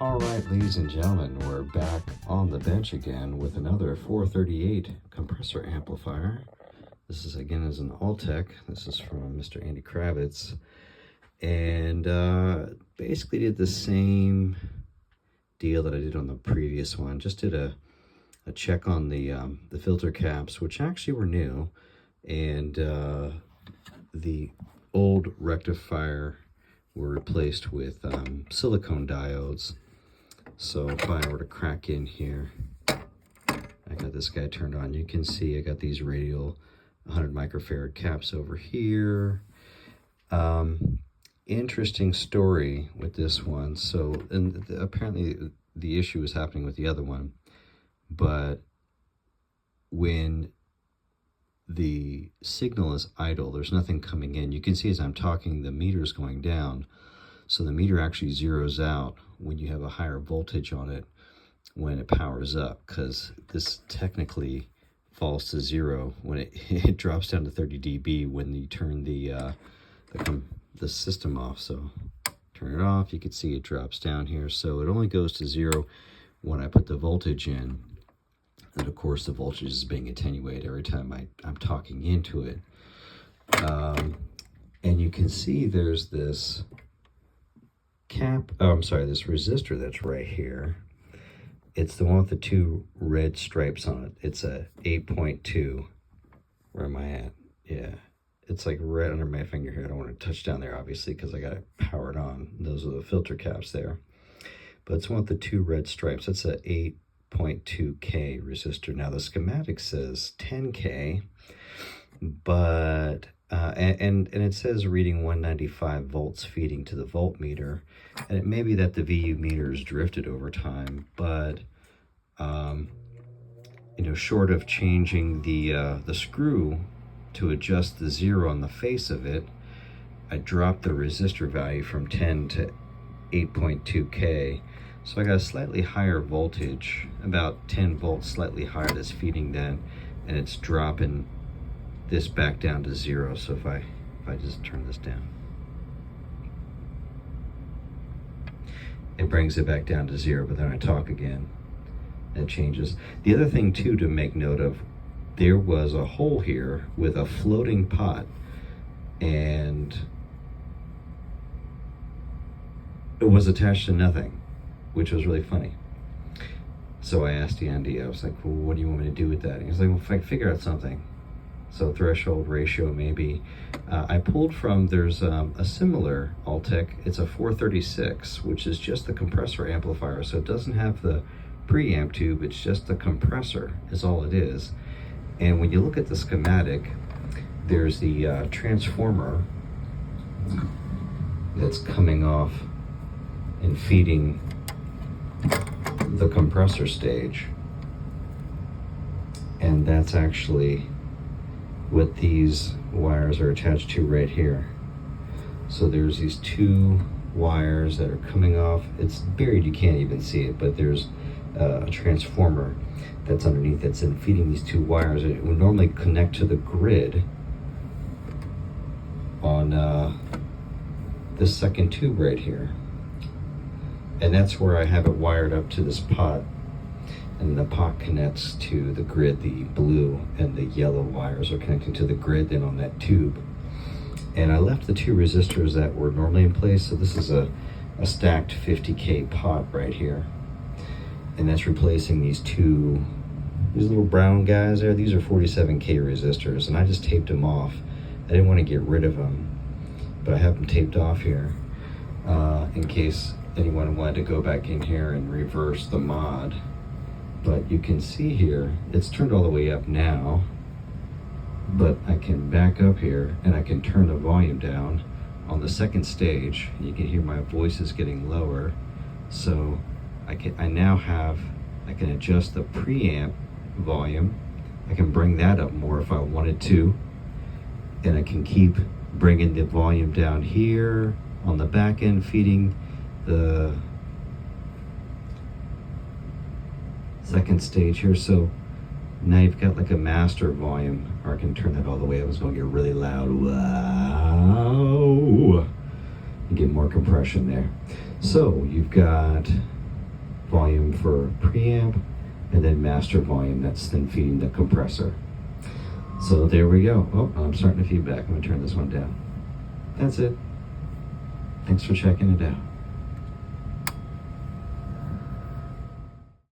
All right, ladies and gentlemen, we're back on the bench again with another 438 compressor amplifier. This is again is an Altec. This is from Mr. Andy Kravitz, and basically did the same deal that I did on the previous one. Just did a check on the filter caps, which actually were new, and the old rectifier were replaced with silicone diodes. So if I were to crack in here, I got this guy turned on. You can see I got these radial 100 microfarad caps over here. Interesting story with this one. So, and apparently the issue is happening with the other one, but when the signal is idle, there's nothing coming in. You can see as I'm talking, the meter's going down. So the meter actually zeroes out when you have a higher voltage on it when it powers up, because this technically falls to zero when it drops down to 30 dB when you turn the system off. So turn it off, you can see it drops down here. So it only goes to zero when I put the voltage in. And of course the voltage is being attenuated every time I'm talking into it. And you can see there's this this resistor that's right here. It's the one with the two red stripes on it. It's a 8.2. Where am I at? Yeah, it's like right under my finger here. I don't want to touch down there, obviously, because I got it powered on. Those are the filter caps there. But it's one with the two red stripes. It's a 8.2K resistor. Now the schematic says 10K, but and it says reading 195 volts feeding to the voltmeter, and it may be that the VU meter is drifted over time, but you know, short of changing the screw to adjust the zero on the face of it, I dropped the resistor value from 10 to 8.2K. So I got a slightly higher voltage, about 10 volts slightly higher, that's feeding that, and it's dropping this back down to zero. So if I just turn this down, it brings it back down to zero, but then I talk again, and it changes. The other thing too to make note of, there was a hole here with a floating pot, and it was attached to nothing, which was really funny. So I asked Andy, I was like, well, what do you want me to do with that? And he was like, well, if I figure out something. So threshold ratio maybe. I pulled from, there's a similar Altec, it's a 436, which is just the compressor amplifier. So it doesn't have the preamp tube, it's just the compressor is all it is. And when you look at the schematic, there's the transformer that's coming off and feeding the compressor stage, and that's actually what these wires are attached to right here. So there's these two wires that are coming off. It's buried, you can't even see it, but there's a transformer that's underneath that's feeding these two wires. It would normally connect to the grid on this second tube right here. And that's where I have it wired up to this pot, and the pot connects to the grid. The blue and the yellow wires are connecting to the grid then on that tube. And I left the two resistors that were normally in place. So this is a stacked 50K pot right here, and that's replacing these little brown guys there. These are 47K resistors, and I just taped them off. I didn't want to get rid of them, but I have them taped off here in case anyone wanted to go back in here and reverse the mod. But you can see here, it's turned all the way up now, but I can back up here and I can turn the volume down on the second stage. You can hear my voice is getting lower. So I can adjust the preamp volume. I can bring that up more if I wanted to, and I can keep bringing the volume down here on the back end, feeding the second stage here. So now you've got like a master volume, or I can turn that all the way up. It's going to get really loud. Wow! You get more compression there. So you've got volume for preamp, and then master volume that's then feeding the compressor. So there we go. Oh, I'm starting to feedback. I'm gonna turn this one down. That's it. Thanks for checking it out.